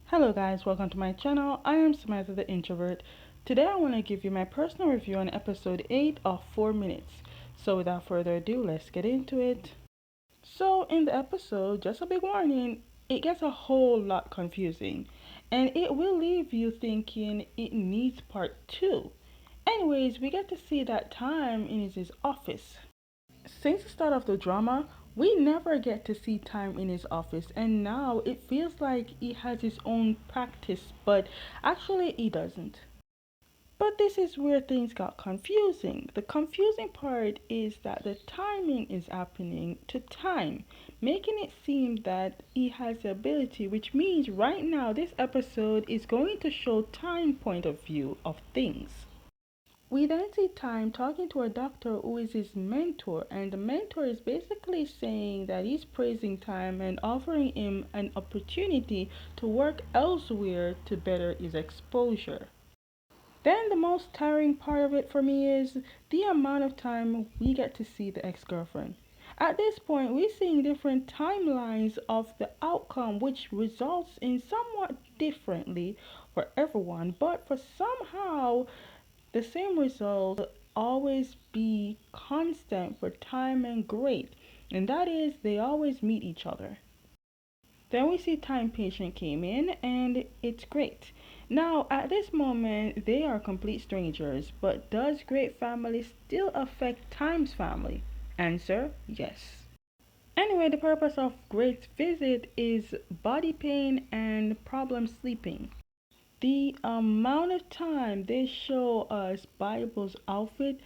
Hello guys, welcome to my channel. I am Samantha the Introvert. Today I want to give you my personal review on episode 8 of 4 minutes. So without further ado, let's get into it. So in the episode, just a big warning, it gets a whole lot confusing and it will leave you thinking it needs part 2. Anyways, we get to see that Time in his office. Since the start of the drama, we never get to see Time in his office, and now it feels like he has his own practice, but actually he doesn't. But this is where things got confusing. The confusing part is that the timing is happening to Time, making it seem that he has the ability, which means right now this episode is going to show Time point of view of things. We then see Time talking to a doctor who is his mentor, and the mentor is basically saying that he's praising Time and offering him an opportunity to work elsewhere to better his exposure. Then the most tiring part of it for me is the amount of time we get to see the ex-girlfriend. At this point, we're seeing different timelines of the outcome, which results in somewhat differently for everyone, but for somehow the same result always be constant for Time and Great, and that is they always meet each other. Then we see Time Patient came in, and it's Great. Now, at this moment, they are complete strangers, but does Great family still affect Time's family? Answer yes. Anyway, the purpose of Great's visit is body pain and problem sleeping. The amount of time they show us Bible's outfit,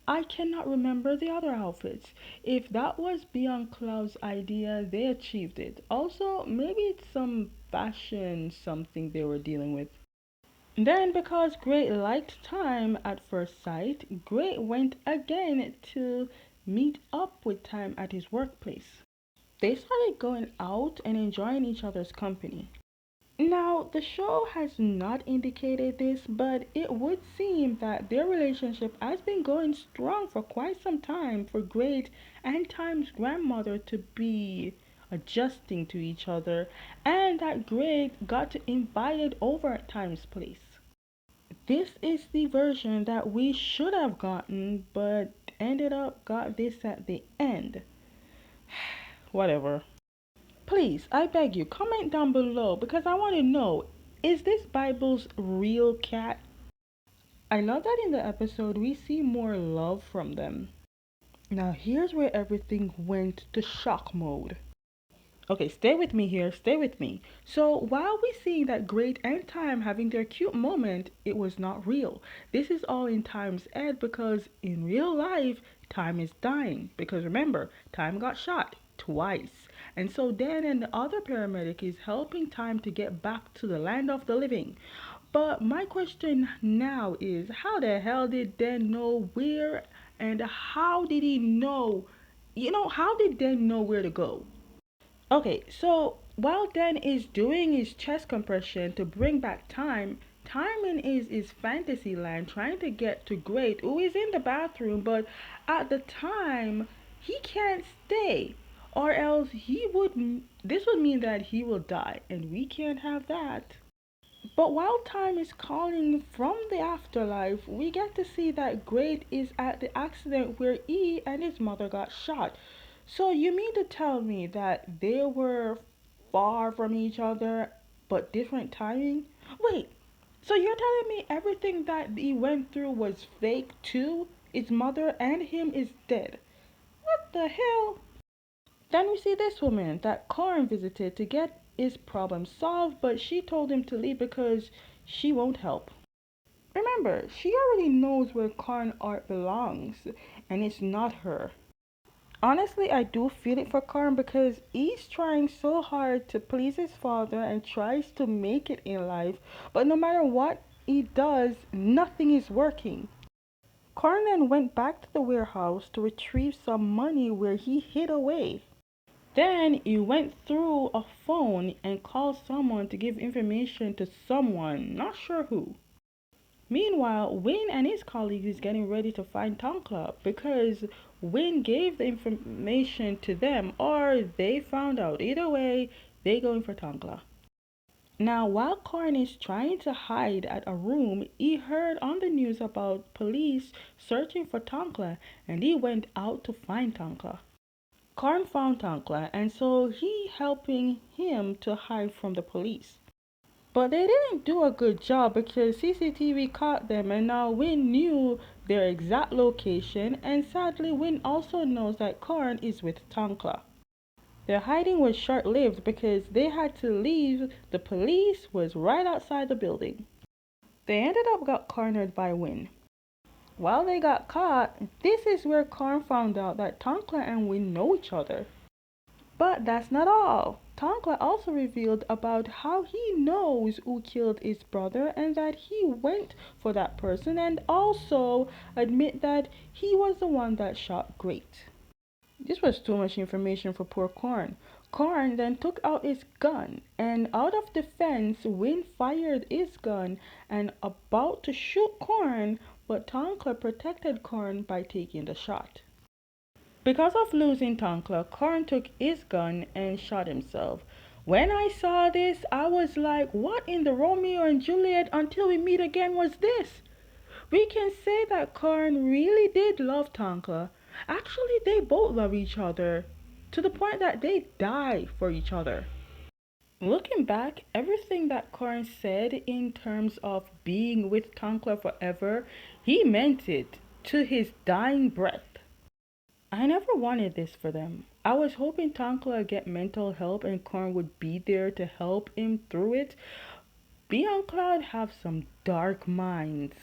I cannot remember the other outfits. If that was Beyond Cloud's idea, they achieved it. Also, maybe it's some fashion something they were dealing with. Then, because Great liked Time at first sight, Great went again to meet up with Time at his workplace. They started going out and enjoying each other's company. Now, the show has not indicated this, but it would seem that their relationship has been going strong for quite some time for Great and Time's grandmother to be adjusting to each other, and that Great got invited over at Time's place. This is the version that we should have gotten, but ended up got this at the end. Whatever. Please, I beg you, comment down below because I want to know, is this Bible's real cat? I love that in the episode we see more love from them. Now here's where everything went to shock mode. Okay, stay with me here, stay with me. So while we see that Great and Time having their cute moment, it was not real. This is all in Time's head because in real life, Time is dying. Because remember, Time got shot twice. And so Dan and the other paramedic is helping Time to get back to the land of the living. But my question now is, how the hell did Dan know where and how did he know? How did Dan know where to go? Okay, so while Dan is doing his chest compression to bring back Time, Timon is his fantasy land trying to get to Great, who is in the bathroom, but at the time he can't stay, or else this would mean that he will die, and we can't have that. But while Time is calling from the afterlife, we get to see that Great is at the accident where he and his mother got shot. So you mean to tell me that they were far from each other but different timing? Wait, so you're telling me everything that he went through was fake too? His mother and him is dead. What the hell? Then we see this woman that Corin visited to get his problem solved, but she told him to leave because she won't help. Remember, she already knows where Corin art belongs, and it's not her. Honestly, I do feel it for Corin because he's trying so hard to please his father and tries to make it in life, but no matter what he does, nothing is working. Corin then went back to the warehouse to retrieve some money where he hid away. Then he went through a phone and called someone to give information to someone, not sure who. Meanwhile, Win and his colleagues is getting ready to find Tonkla because Win gave the information to them or they found out. Either way, they going for Tonkla. Now, while Karn is trying to hide at a room, he heard on the news about police searching for Tankla, and he went out to find Tankla. Karn found Tankla, and so he helping him to hide from the police. But they didn't do a good job because CCTV caught them, and now Win knew their exact location, and sadly Win also knows that Karn is with Tankla. Their hiding was short-lived because they had to leave. The police was right outside the building. They ended up got cornered by Win. While they got caught, this is where Karn found out that Tankla and Win know each other. But that's not all. Tankla also revealed about how he knows who killed his brother and that he went for that person, and also admit that he was the one that shot Great. This was too much information for poor Karn. Karn then took out his gun, and out of defense, Win fired his gun and about to shoot Karn, but Tankla protected Karn by taking the shot. Because of losing Tankla, Karn took his gun and shot himself. When I saw this, I was like, what in the Romeo and Juliet until we meet again was this? We can say that Karn really did love Tankla. Actually, they both love each other to the point that they die for each other. Looking back, everything that Karn said in terms of being with Tankla forever, he meant it to his dying breath. I never wanted this for them. I was hoping Tankla would get mental help and Karn would be there to help him through it. Beyond Cloud have some dark minds.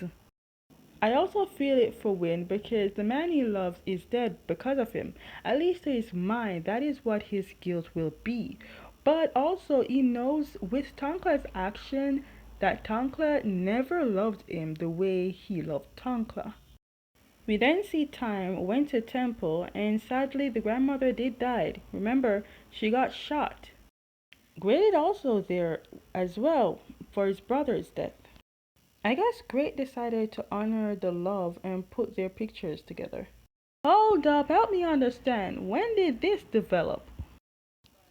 I also feel it for Win because the man he loves is dead because of him. At least to his mind, that is what his guilt will be. But also he knows with Tankla's action that Tankla never loved him the way he loved Tankla. We then see Time went to temple and sadly the grandmother did die. Remember, she got shot. Great also there as well for his brother's death. I guess Great decided to honor the love and put their pictures together. Hold up, help me understand. When did this develop?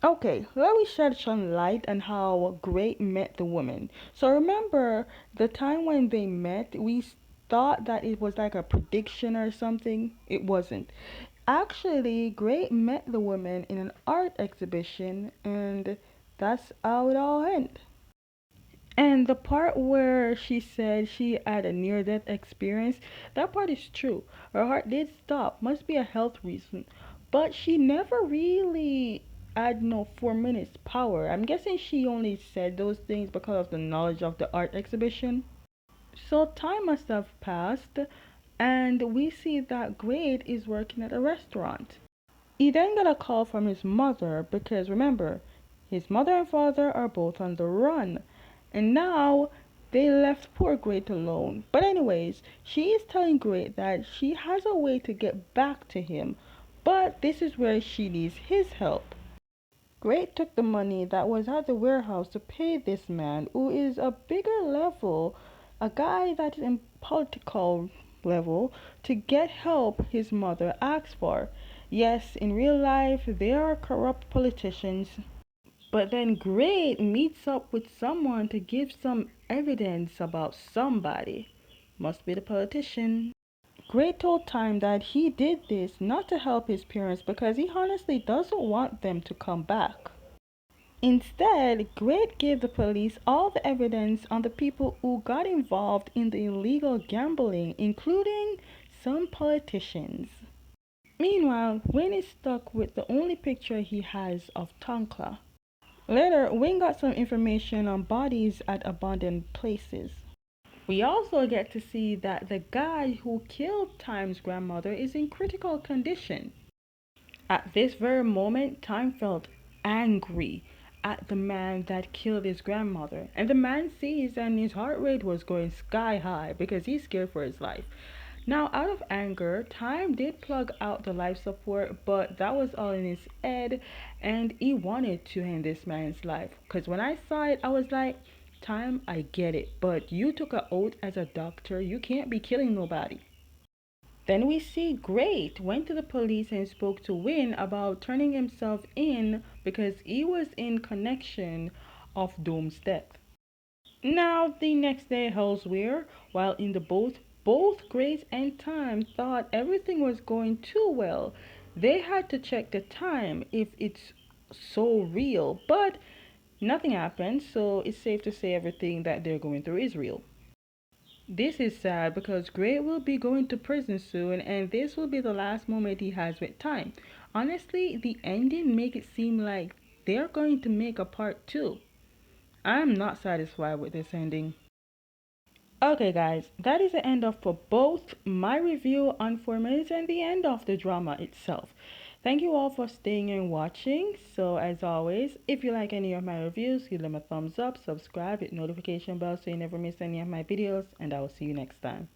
Okay, let me shed some light on how Great met the woman. So remember the time when they met, we thought that it was like a prediction or something. It wasn't. Actually, Great met the woman in an art exhibition, and that's how it all ended. And the part where she said she had a near death experience, that part is true. Her heart did stop, must be a health reason. But she never really had no 4 minutes power. I'm guessing she only said those things because of the knowledge of the art exhibition. So time must have passed, and we see that Great is working at a restaurant. He then got a call from his mother because remember, his mother and father are both on the run. And now they left poor Great alone. But anyways, she is telling Great that she has a way to get back to him. But this is where she needs his help. Great took the money that was at the warehouse to pay this man who is a bigger level, a guy that is in political level, to get help his mother asked for. Yes, in real life there are corrupt politicians, but then Great meets up with someone to give some evidence about somebody. Must be the politician. Great told Time that he did this not to help his parents because he honestly doesn't want them to come back. Instead, Great gave the police all the evidence on the people who got involved in the illegal gambling, including some politicians. Meanwhile, Wayne is stuck with the only picture he has of Tankla. Later, Wayne got some information on bodies at abandoned places. We also get to see that the guy who killed Time's grandmother is in critical condition. At this very moment, Time felt angry at the man that killed his grandmother. And the man sees and his heart rate was going sky high because he's scared for his life. Now, out of anger, Time did plug out the life support, but that was all in his head, and he wanted to end this man's life. Because when I saw it, I was like, Time, I get it, but you took an oath as a doctor. You can't be killing nobody. Then we see Great went to the police and spoke to Win about turning himself in because he was in connection of Doom's death. Now, the next day elsewhere, while in the boat, both Grace and Time thought everything was going too well. They had to check the time if it's so real, but nothing happened, so it's safe to say everything that they're going through is real. This is sad because Gray will be going to prison soon, and this will be the last moment he has with Time. Honestly, the ending make it seem like they're going to make a part two. I'm not satisfied with this ending. Okay, guys, that is the end of for both my review on 4 minutes and the end of the drama itself. Thank you all for staying and watching. So, as always, if you like any of my reviews, give them a thumbs up, subscribe, hit notification bell so you never miss any of my videos, and I will see you next time.